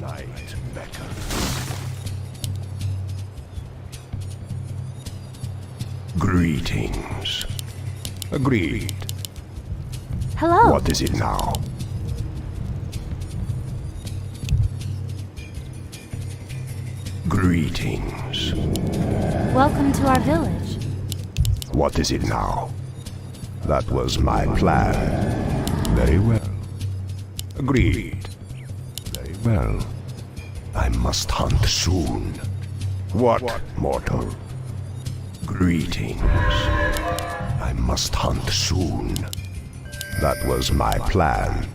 Night beckon. Greetings. Agreed. Hello. What is it now? Greetings. Welcome to our village. What is it now? That was my plan. Very well. Agreed. Very well. I must hunt soon. What, mortal? Greetings. I must hunt soon. That was my plan.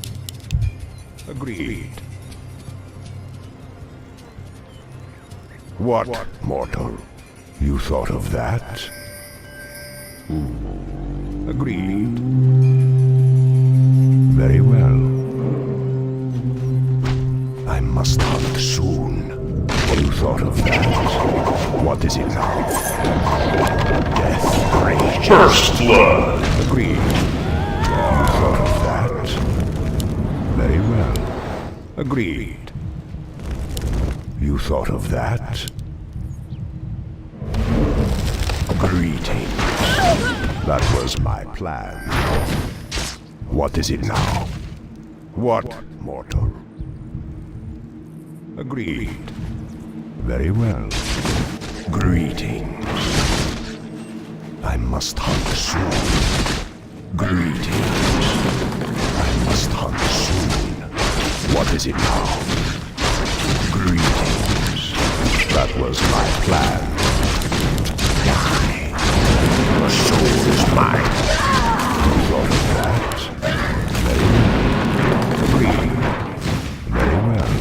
Agreed. What, mortal? You thought of that? Agreed. Very well. I must hunt soon. You thought of that? What is it now? Death rages. First blood. Agreed. You thought of that? Very well. Agreed. You thought of that? Greetings. That was my plan. What is it now? What, mortal? Agreed. Very well. Greetings. I must hunt soon. Greetings. I must hunt soon. What is it now? Greetings. That was my plan. Die. Your soul is mine. You thought of that? Very well. Agreed. Very well.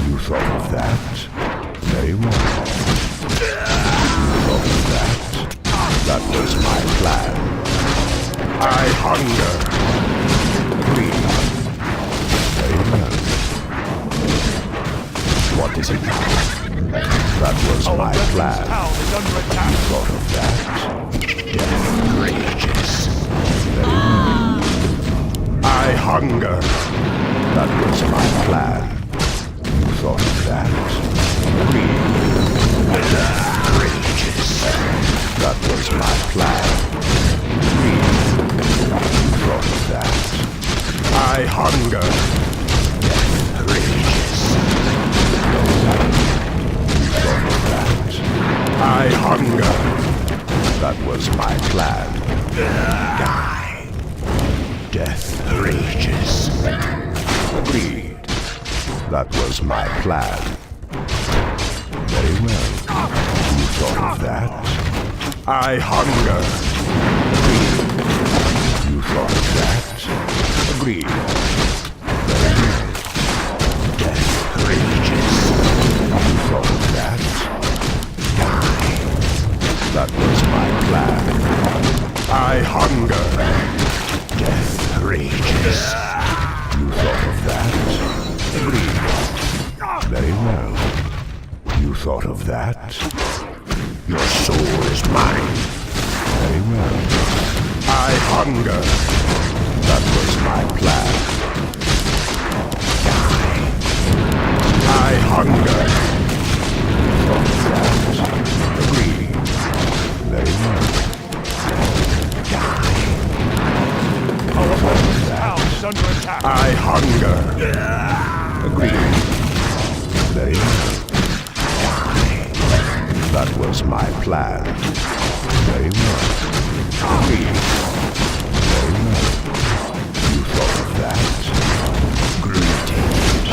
You thought of that? Very well. You thought of that? That was my plan. I hunger. Agreed. Very well. What is it now? That was my plan. You thought of that? Death rages. Very well. I hunger. That was my plan. You thought of that? Agreed. Death rages. That was my plan. Agreed. You thought of that? I hunger. Death rages. You thought of that? I hunger. That was my plan. Die. Death rages. Agreed. That was my plan. Very well. You thought of that? I hunger. Agreed. You thought of that? Agreed. Very well. Death rages. You thought of that? Die. That was my plan. I hunger. Death rages. You thought of that? Agreed. Very well. You thought of that? Your soul is mine. Very well. I hunger. That was my plan. Die. I hunger. You thought of that? Agreed. Very well. Die. Our fortress town is under attack. I hunger. Agreed. Very well. That was my plan. Very well. Agreed. Very well. You thought of that? Greetings.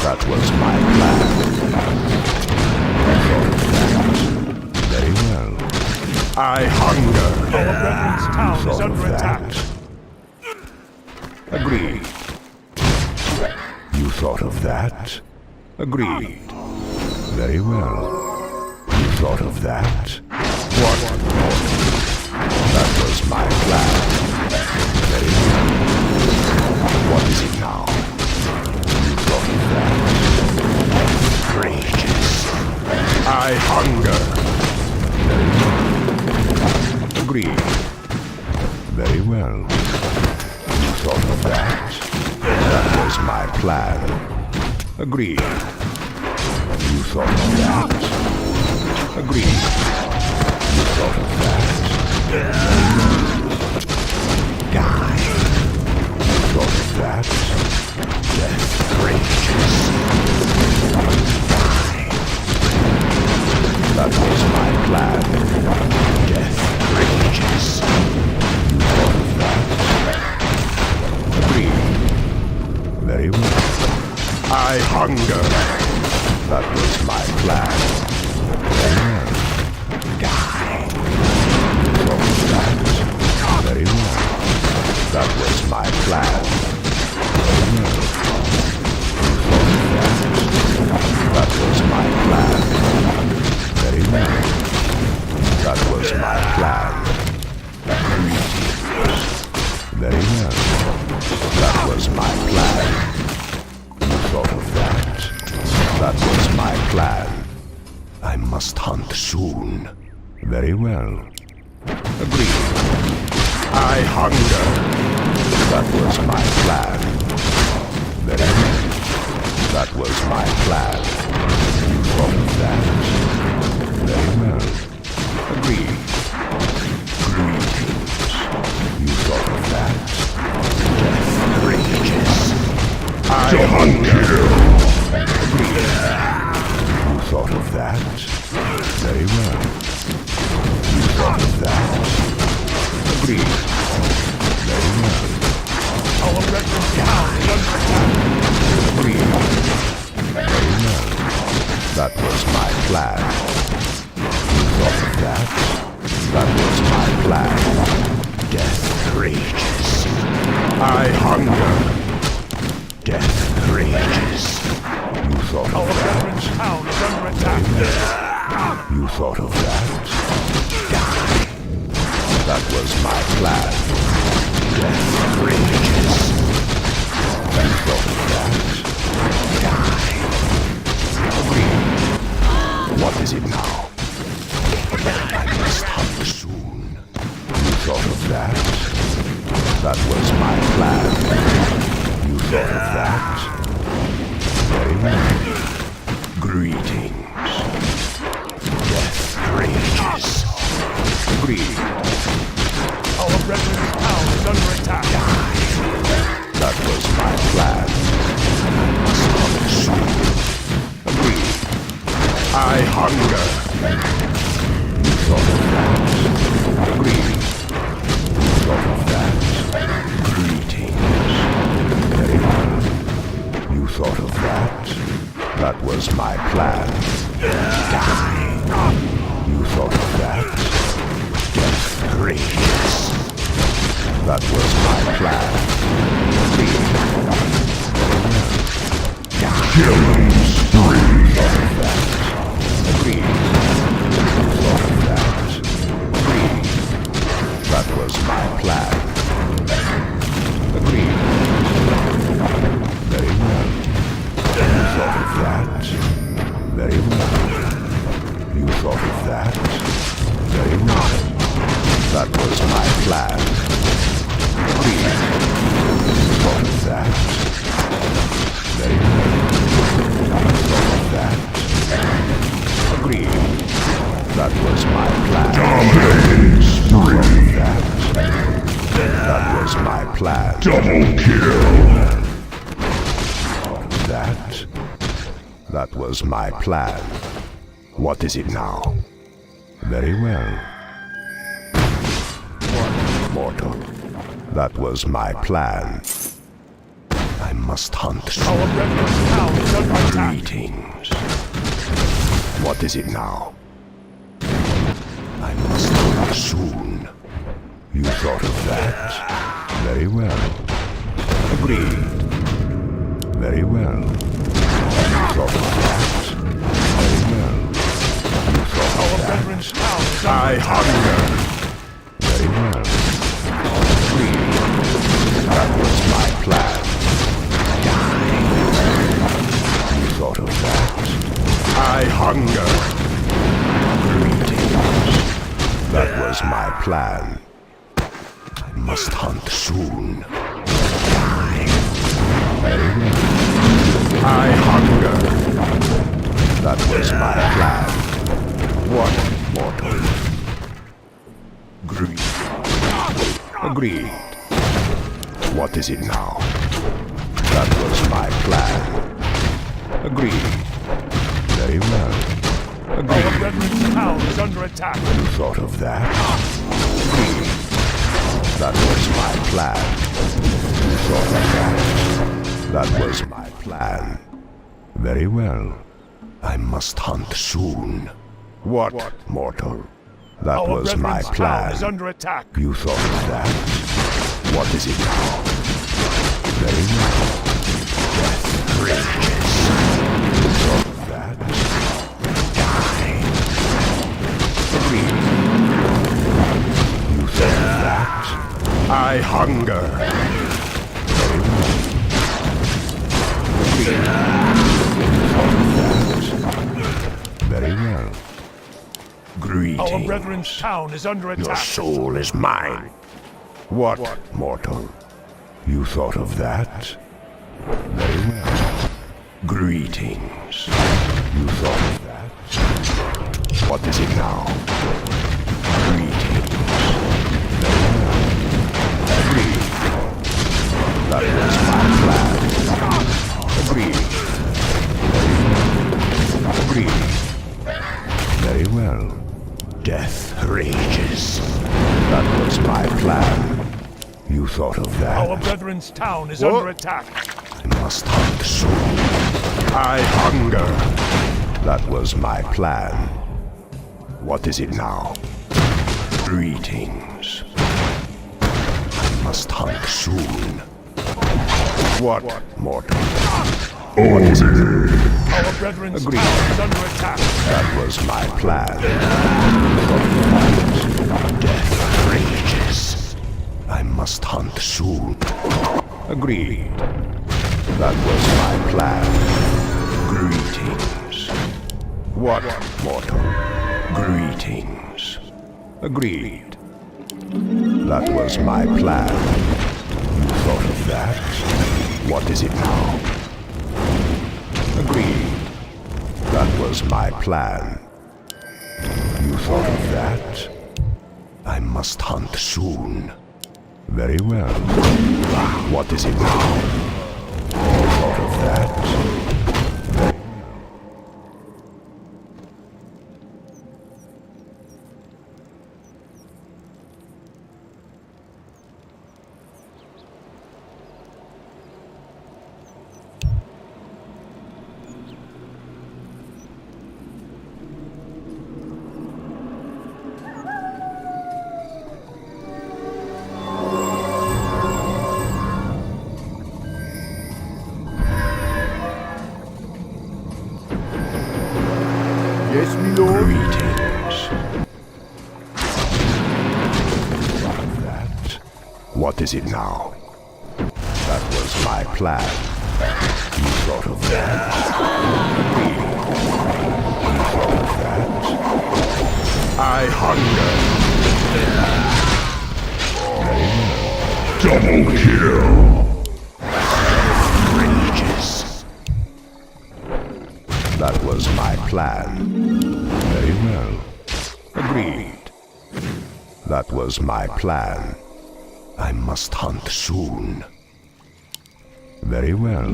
That was my plan. You thought of that? Very well. I hunger. Our brethren's town is Thought of under attack. that? Agreed. You thought of that? Agreed. Very well. You thought of that? What? That was my plan. Very well. What is it now? You thought of that? Rages. I hunger. Very well. Agreed. Very well. You thought of that? That was my plan. Agreed. You thought of that? Agreed. You thought of that? Die. You thought of that? Death rages. Die. That was my plan. Death rages. You thought of that? Agreed. Very well. I hunger. That was my plan. Very well. Die. You thought of that? Very well. That was my plan. Very well. You thought of that? That was my plan. Very well. That was my plan. Very well. That was my plan. You thought of that? That was my plan. I must hunt soon. Very well. Agreed. I hunger. That was my plan. Very well. That was my plan. You thought of that? Very well. Agreed. Greetings. You thought of that? Death rages. I hunger. Agreed. You thought of that? Very well. You thought of that? Agreed. Very well. Our veteran town is under attack. Agreed. Very well. That was my plan. You thought of that? That was my plan. Death rages. I hunger. Death rages. You thought of Our that? veteran's town is under attack. You thought of that? Die. That was my plan. Death rages. You thought of that? Die. Agreed. What is it now? I must hunt soon. You thought of that? That was my plan. You thought of that? Very well. Greetings. Death rages. Agreed. Our veteran's town is under attack. Die. That was my plan. I must hunt soon. Agreed. I hunger. You thought of that? Agreed. You thought of that? Greetings. Very well. You thought of that? That was my plan. Die. You thought of that? Death rages. That was my plan. Agreed. Very well. Die. Killing spree. You thought of that? Agreed. You thought of that? Agreed. That was my plan. Agreed. Very well. You thought of that? Very well. You thought of that? Very well. That was my plan. Agreed. You thought of that? Very well. You thought of that? Agreed. That was my plan. Dominating spree. That was my plan. Double kill. That? That was my plan. What is it now? Very well. Mortal. That was my plan. I must hunt soon. Our veteran's town is under attack. Greetings. What is it now? I must hunt soon. You thought of that? Very well. Agreed. Very well. You thought of that? Very well. You thought of Our that? veteran's town is I under attack. hunger. Very well. Agreed. That was my plan. Die. You thought of that? I hunger. Greetings. That was my plan. I must hunt soon. Die. Very well. I hunger. Agreed. What is it now? That was my plan. Agreed. Very well. Our Agreed. brethren's town is under attack. You thought of that? Agreed. That was my plan. You thought of that? That was my plan. Very well. I must hunt soon. What, mortal? That Our was my brethren's town is plan. under attack. You thought of that? What is it now? Very well. Death rages. You thought of that? Die. Agreed. You thought of that? I hunger. Very well. Agreed. You thought of that? Very well. Greetings. Our brethren's town is under Your attack. soul is mine. What, mortal? You thought of that? Very well. Greetings. You thought of that? What is it now? Greetings. Very well. Agreed. That was my plan. Agreed. Very well. Agreed. Very well. Death rages. That was my plan. You thought of that? Our brethren's town is under attack. I must hunt soon. I hunger. That was my plan. What is it now? Greetings. I must hunt soon. What, mortal? What is it? Our brethren's Agreed. town is under attack. That was my plan. Death rages. I must hunt soon. Agreed. That was my plan. Greetings. What, mortal? Greetings. Agreed. That was my plan. You thought of that? What is it now? Agreed. That was my plan. You thought of that? I must hunt soon. Very well. What is it now? You thought of that? Yes, my lord. Greetings. That. What is it now? That was my plan. You thought of that? You thought of that? I hunger. Double kill. Rages. That was my plan. Very well. Agreed. That was my plan. I must hunt soon. Very well.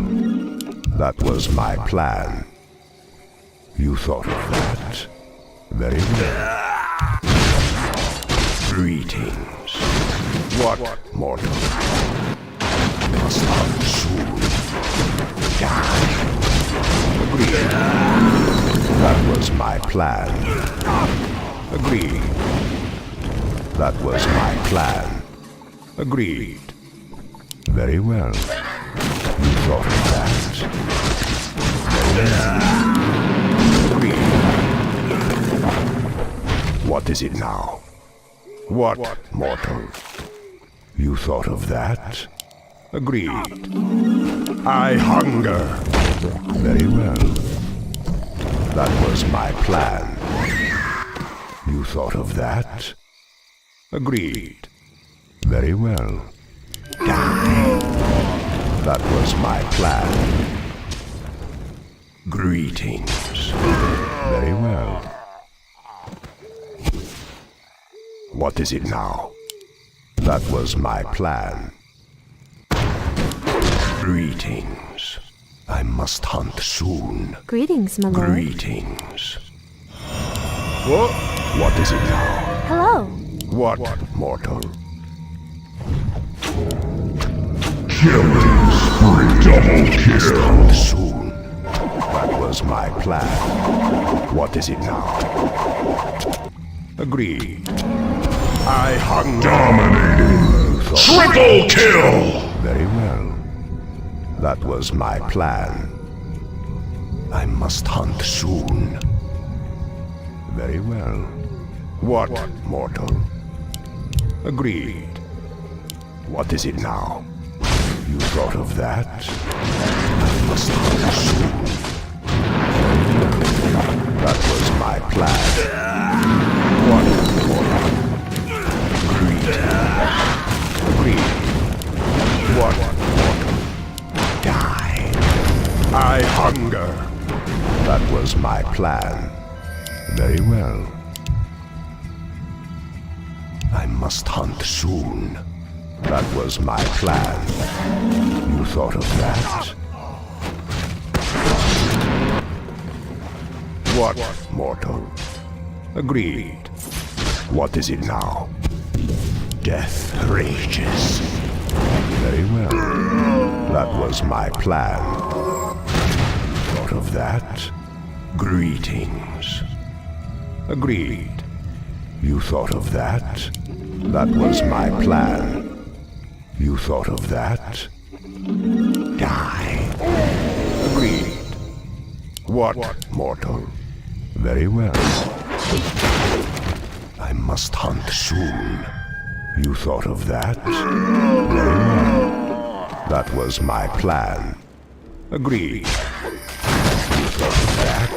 That was my plan. You thought of that? Very well. Greetings. What, mortal? I must hunt soon. Die. Agreed. That was my plan. Agreed. That was my plan. Agreed. Very well. You thought of that? Very well. Agreed. What is it now? What, mortal? You thought of that? Agreed. I hunger. Very well. That was my plan. You thought of that? Agreed. Very well. Die. That was my plan. Greetings. Very well. What is it now? That was my plan. Greetings. I must hunt soon. Greetings, my lord. Greetings. What is it now? Hello. What, mortal? Killing spree. Double kill. Hunt soon. That was my plan. What is it now? Agreed. I hunger. Dominating. Triple kill. Very well. That was my plan. I must hunt soon. Very well. What, mortal? Agreed. What is it now? You thought of that? I must hunt soon. That was my plan. What, mortal? Agreed. What, mortal? Die. I hunger. That was my plan. Very well. I must hunt soon. That was my plan. You thought of that? What, mortal? Agreed. What is it now? Death rages. Very well. That was my plan. Thought of that? Greetings. Agreed. You thought of that? That was my plan. You thought of that? Die. Agreed. What, mortal? Very well. I must hunt soon. You thought of that? Very well. That was my plan. Agreed. You thought of that?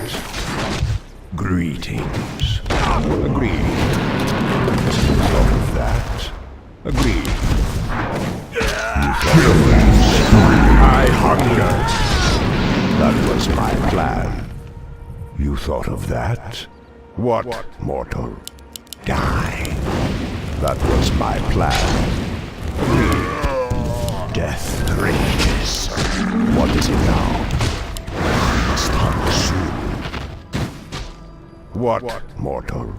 Greetings. Agreed. You thought of that? Agreed. Killing spree. I hunger. That was my plan. You thought of that? What, mortal? Die. That was my plan. Agreed. Death rages. What is it now? I must hunt soon. What, mortal?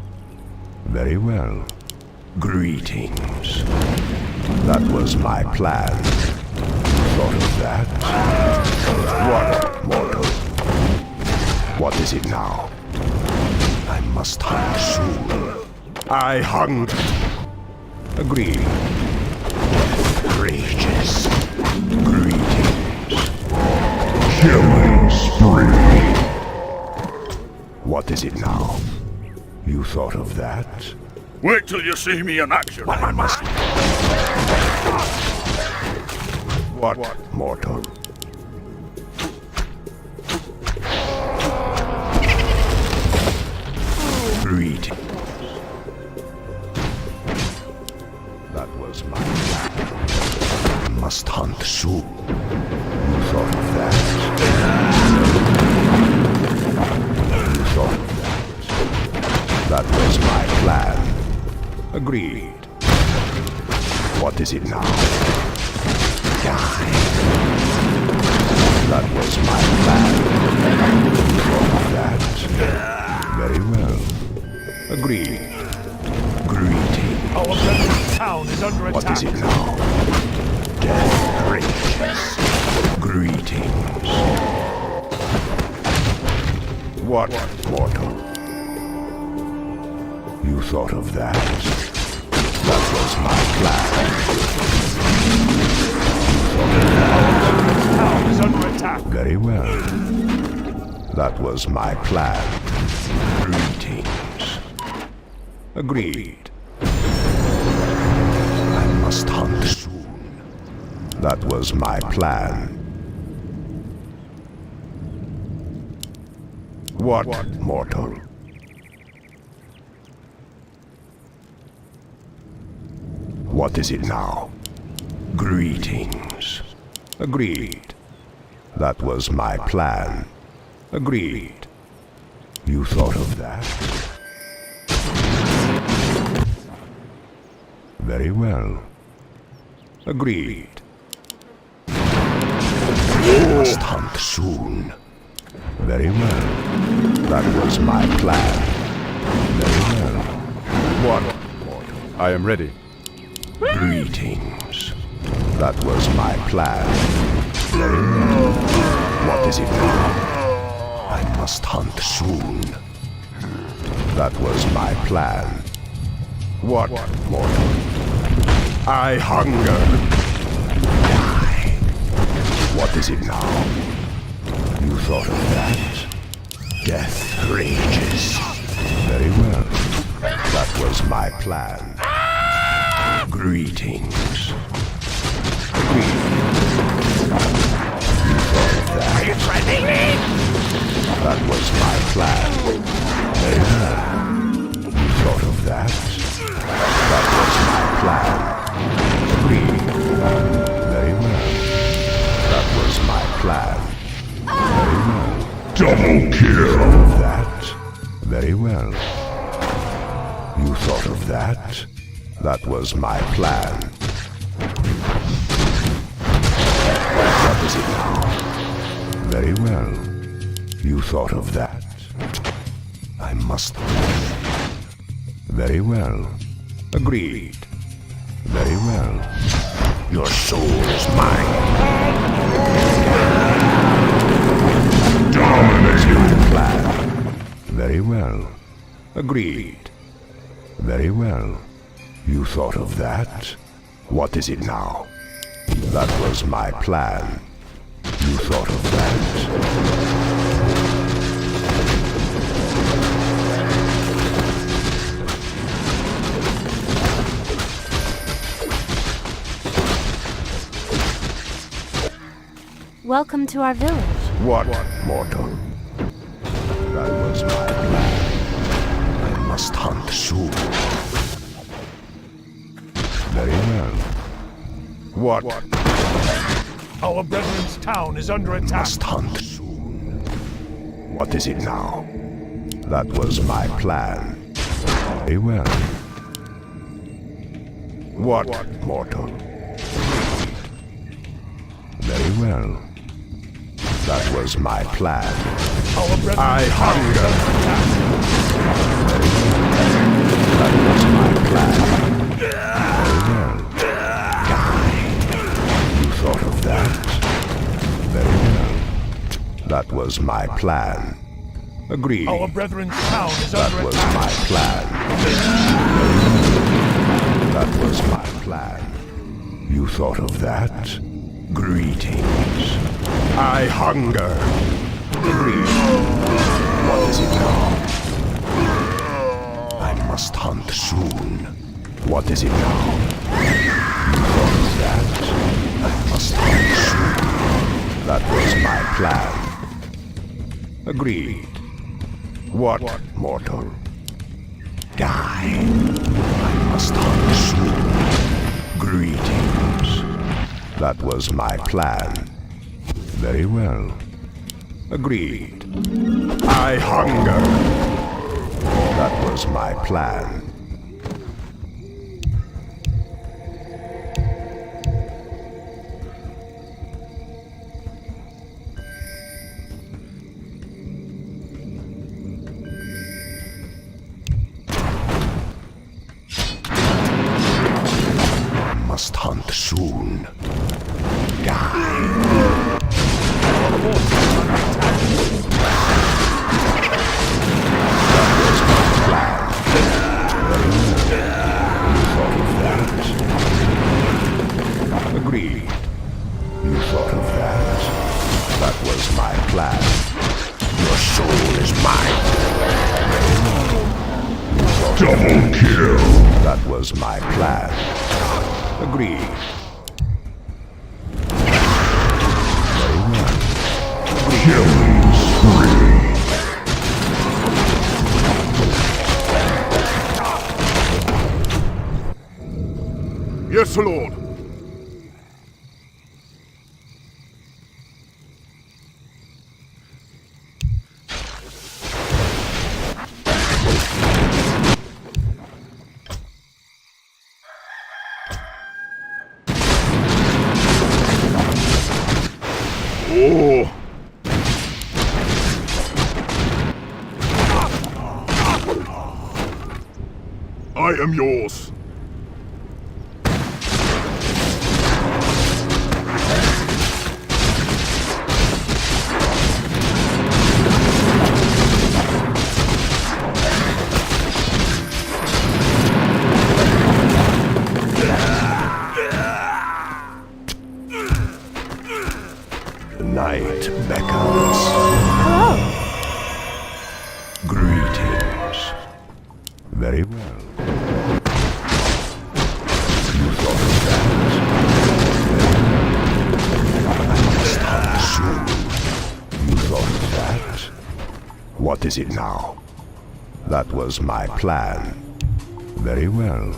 Very well. Greetings. That was my plan. Thought of that? What, mortal? What is it now? I must hunt soon. I hunger. Agreed. Death rages. Greetings. Killing spree. What is it now? You thought of that? Wait till you see me in action. I must... What, mortal? Greetings. That was my plan. I must hunt soon. You thought of that? You thought of that? That was my plan. Agreed. What is it now? Die. That was my plan. You thought of that? Very well. Agreed. Greetings. Our friendly town is under attack. What is it now? Death rages. Greetings. What, mortal? You thought of that? That was my plan. Our town is under attack. Very well. That was my plan. Greetings. Agreed. I must hunt soon. That was my plan. What, mortal? What is it now? Greetings. Agreed. That was my plan. Agreed. You thought of that? Very well. Agreed. I must hunt soon. Very well. That was my plan. Very well. What? I am ready. Greetings. That was my plan. Very well. What is it now? I must hunt soon. That was my plan. What, mortal? I hunger. Die. What is it now? You thought of that? Death rages. Very well. That was my plan. Greetings. Greetings. You thought of that? Are you threatening me? That was my plan. Very well. You thought of that? That was my plan. Agreed. Very well. That was my plan. Very well. Double kill. Of that? Very well. You thought of that? That was my plan. What is it now? Very well. You thought of that? I must. Very well. Agreed. Very well. Your soul is mine. Dominating plan. Very well. Agreed. Very well. You thought of that? What is it now? That was my plan. You thought of that? Welcome to our village. What, mortal? That was my plan. I must hunt soon. Very well. What? Our brethren's town is under attack. Must hunt soon. What is it now? That was my plan. Very well. What, mortal? Very well. That was my plan. Our brethren's I town is hunger. under attack. That was my plan. Very well. Die. You thought of that? Very well. That was my plan. Agreed. Our brethren's town is That under was attack. my plan. That was my plan. You thought of that? Greetings. I hunger. Agreed. What is it now? I must hunt soon. What is it now? You thought of that? I must hunt soon. That was my plan. Agreed. What, mortal? Die. I must hunt soon. Greetings. That was my plan. Very well. Agreed. I hunger. That was my plan. Must hunt soon. Die. That was my plan. Very well. You thought of that? Agreed. You thought of that? That was my plan. Your soul is mine. You thought of Double kill. that was my plan. Agreed. Very well. Killing spree. Yes, Lord. I am yours. The night beckons. Hello. Greetings. Very well. You thought of that. I must hunt soon. You thought of that. What is it now? That was my plan. Very well.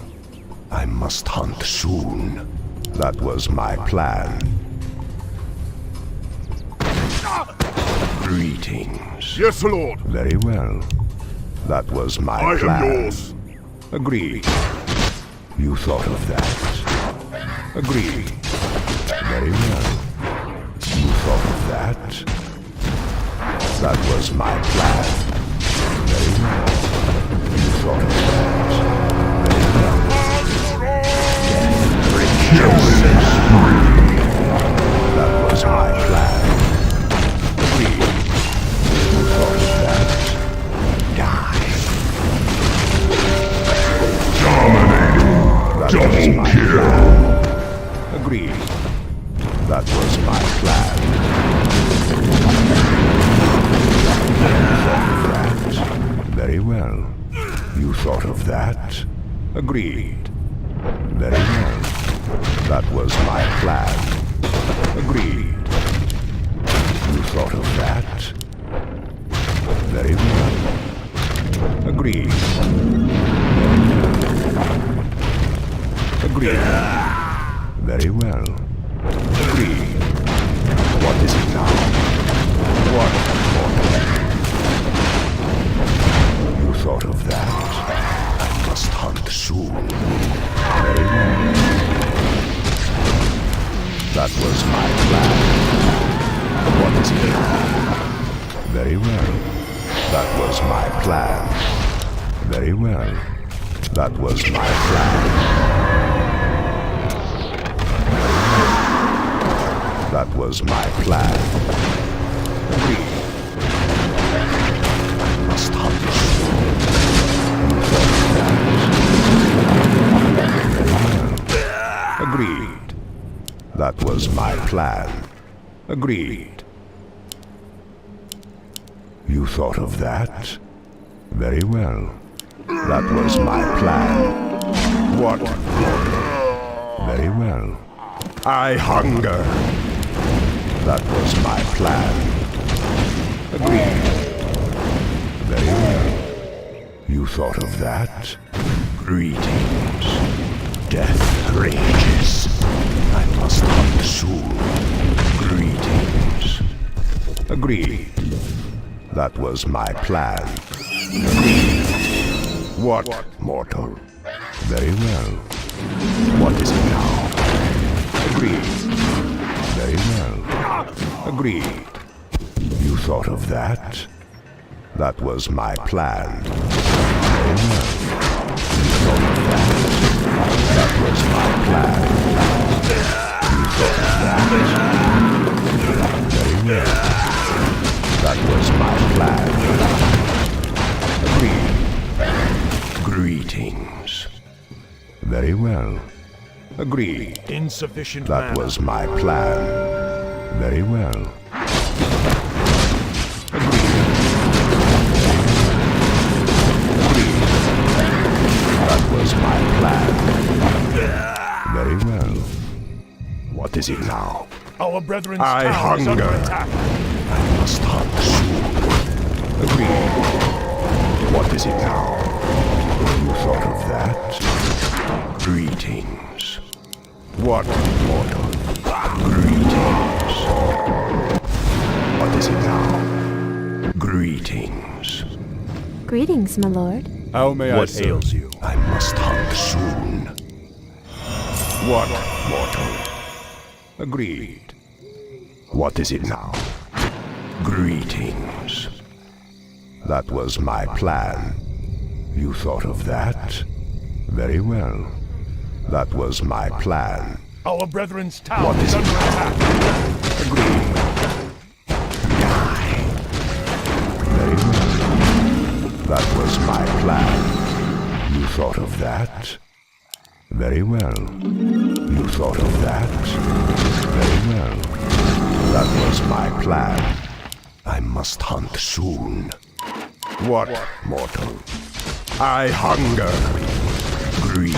I must hunt soon. That was my plan. Greetings. Yes, Lord. Very well. That was my plan. I am yours. Agreed. You thought of that. Agreed. Very well. You thought of that. That was my plan. Very well. You thought of that. Very well. That was my plan. Agreed. You thought of that. Die. Double kill. Agreed. That was my plan. Very well. You thought of that? Agreed. Very well. That was my plan. Agreed. You thought of that? Very well. Agreed. Agreed. Very well. Agreed. What is it now? What more? You thought of that? I must hunt soon. Very well. That was my plan. What is it now? Very well. That was my plan. Very well. That was my plan. That was my plan. Agreed. I must hunt soon. You thought of that? Very well. Agreed. That was my plan. Agreed. You thought of that? Very well. That was my plan. What? Very well. I hunger. That was my plan. Agreed. Very well. You thought of that? Greetings. Death rages. I must hunt soon. Greetings. Agreed. That was my plan. Agreed. What, mortal? Very well. What is it now? Agreed. Very well. Agreed. You thought of that? That was my plan. Very well. You thought of that? That was my plan. You thought of that? Very well. That was my plan. Agreed. Greetings. Very well. Agreed. Insufficient That mana. was my plan. Very well. Agreed. Agreed. That was my plan. Very well. What is it now? Our brethren's I town is under hunger. attack. I must hunt soon. Agreed. What is it now? You thought of that? Greetings. What, mortal? Greetings. What is it now? Greetings. Greetings, my lord. How may What I serve? ails you? I must hunt soon. What, mortal? Agreed. What is it now? Greetings. That was my plan. You thought of that? Very well. That was my plan. Our brethren's town is under attack. Agreed. Very well. That was my plan. You thought of that? Very well. You thought of that? Very well. That was my plan. I must hunt soon. What, mortal? I hunger. Greed.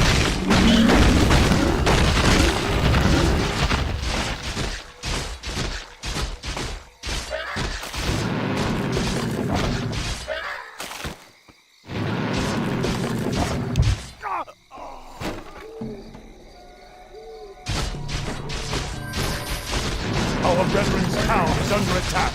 Our brethren's town is under attack.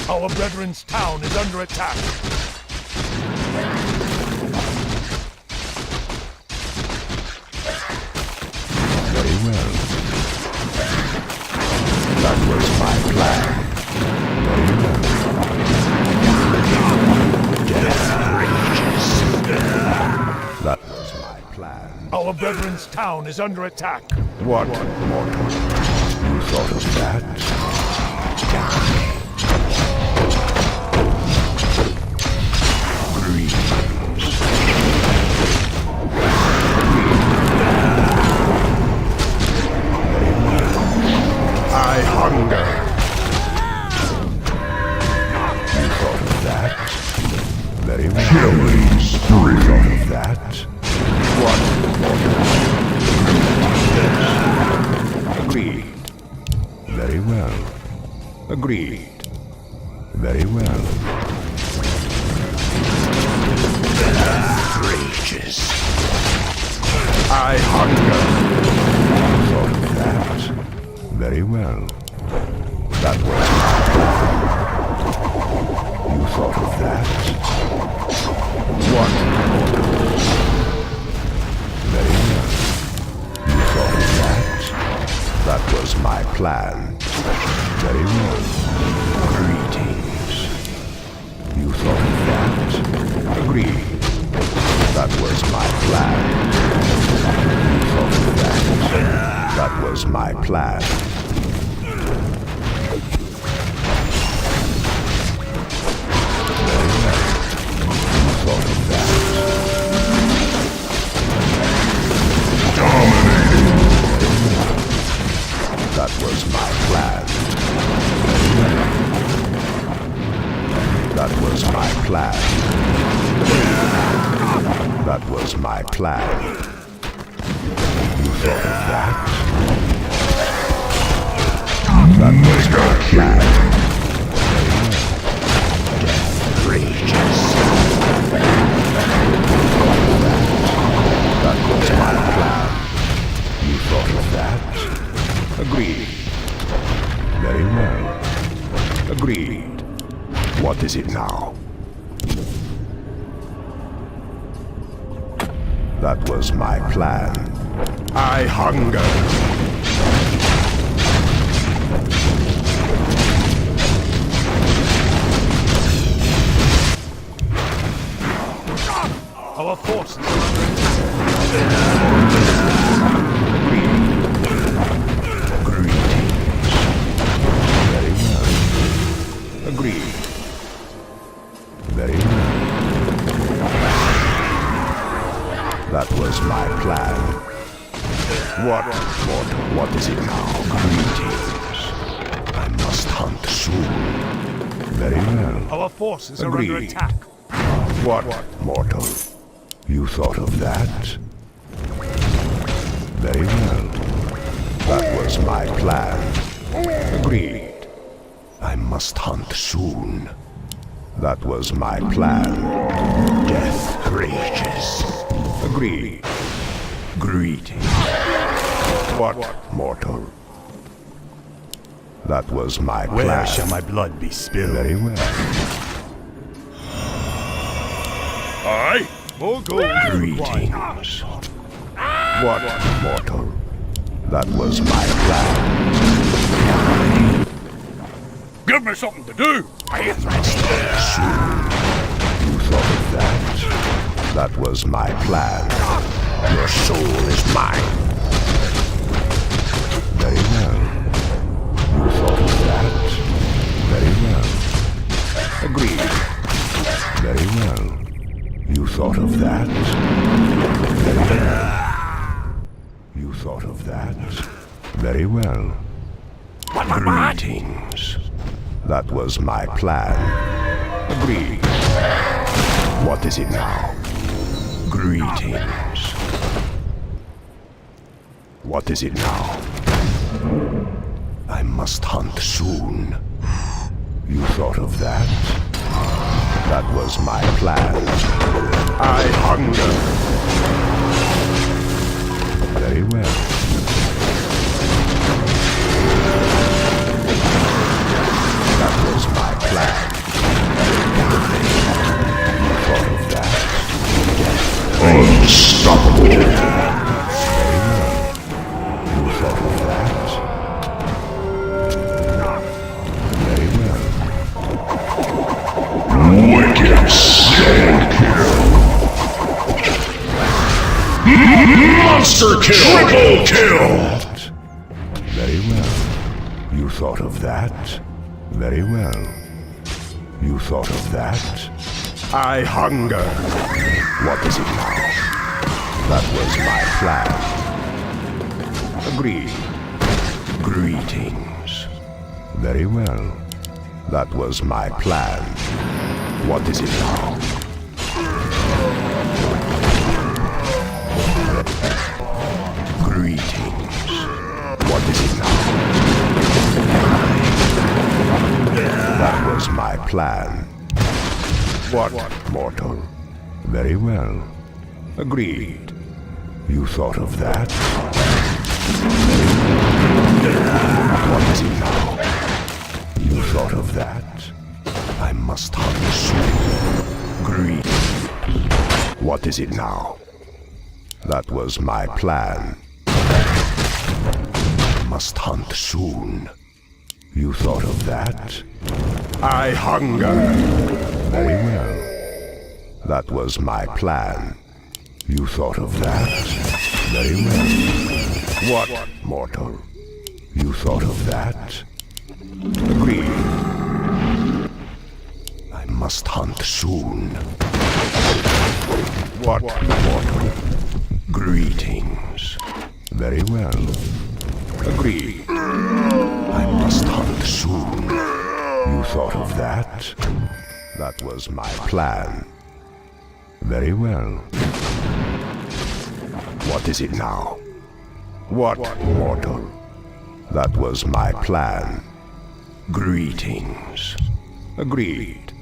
Our brethren's town is under attack. Very well. That was my plan. Very well. Death rages. That was my plan. Our brethren's town is under attack. What, mortal? You thought of that? I hunger. You thought of that? Very well. Killing spree. You thought of that? What? Agreed. Very well. Agreed. Very well. Rages. I hunger. You thought of that? Very well. That was my plan. You thought of that? What? Very well. You thought of that? That was my plan. Very well. Greetings. You thought of that? Agreed. That was my plan. You thought of that? That was my plan. Very well. You thought of that? Dominating. That was my plan. Very well. That was my plan. That was my plan. You thought of that? That was my plan. Death rages. That was my plan. You thought of that? Agreed. Very well. Agreed. What is it now? That was my plan. I hunger. Our forces. Greetings. Very well. Agreed. Very well. That was my plan. What, mortal? What is it now? Greetings. I must hunt soon. Very well. Our forces are under Agreed. attack. What, mortal? You thought of that? Very well. That was my plan. Agreed. I must hunt soon. That was my plan. Death rages. Agreed. Greetings. What, mortal? That was my plan. Where shall my blood be spilled? Very well. Aye. More gold. Greetings. What, mortal? That was my plan. Give me something to do. You thought of that? That was my plan. Your soul is mine. Very well. You thought of that? Very well. Agreed. Very well. You thought of that? Very well. You thought of that? Very well. Greetings. That was my plan. Agreed. What is it now? Greetings. What is it now? I must hunt soon. You thought of that? That was my plan. I hunger. Very well. That was my plan. You thought of that? Unstoppable. Very well. You thought of that? Very well. Wicked double kill. Monster kill. Triple kill. Very well. You thought of that? Very well. You thought of that? I hunger. What is it now? That was my plan. Agreed. Greetings. Very well. That was my plan. What is it now? Greetings. What is it now? That was my plan. What, mortal? Very well. Agreed. You thought of that? What is it now? You thought of that? I must hunt soon. Greed. What is it now? That was my plan. I must hunt soon. You thought of that? I hunger. Very well. That was my plan. You thought of that? Very well. What, mortal? You thought of that? Agreed. I must hunt soon. What, mortal? Greetings. Very well. Agreed. I must hunt soon. You thought of that? That was my plan. Very well. What is it now? What, mortal? That was my plan. Greetings. Agreed.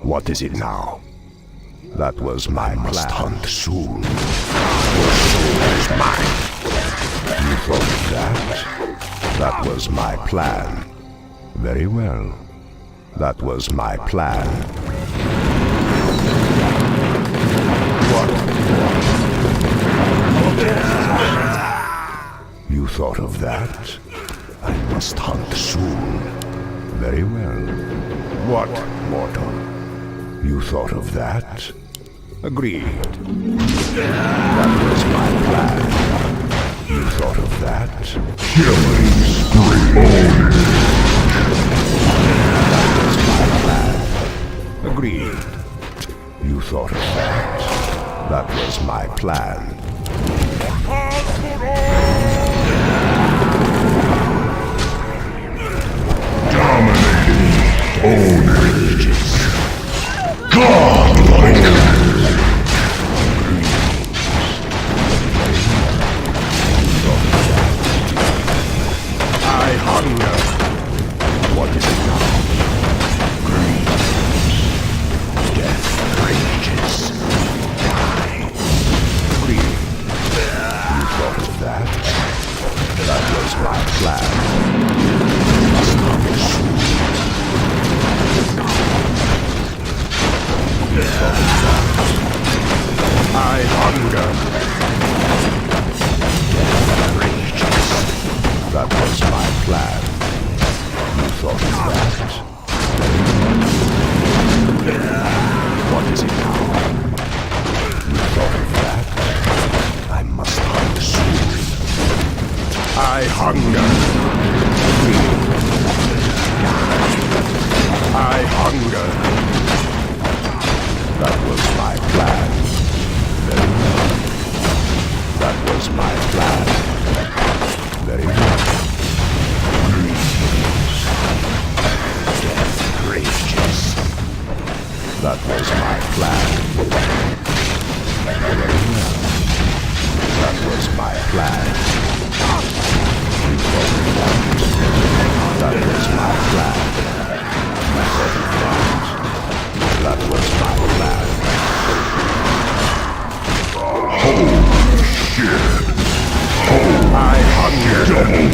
What is it now? That was my plan. I must hunt soon. Your soul is mine. You thought of that? That was my plan. Very well. That was my plan. What? You thought of that? I must hunt soon. Very well. What, mortal? You thought of that? Agreed. That was my plan. You thought of that? Killing spree. That was my plan. Agreed. You thought of that? That was my plan. Dominating. Owning. Godlike. I hunger. I hunger. I hunger. That was my plan. Very well. That was my plan. Very well. Death rages. That was my plan. Very well. That was my plan. That was my plan. That was my plan. Holy shit! I hunger. Double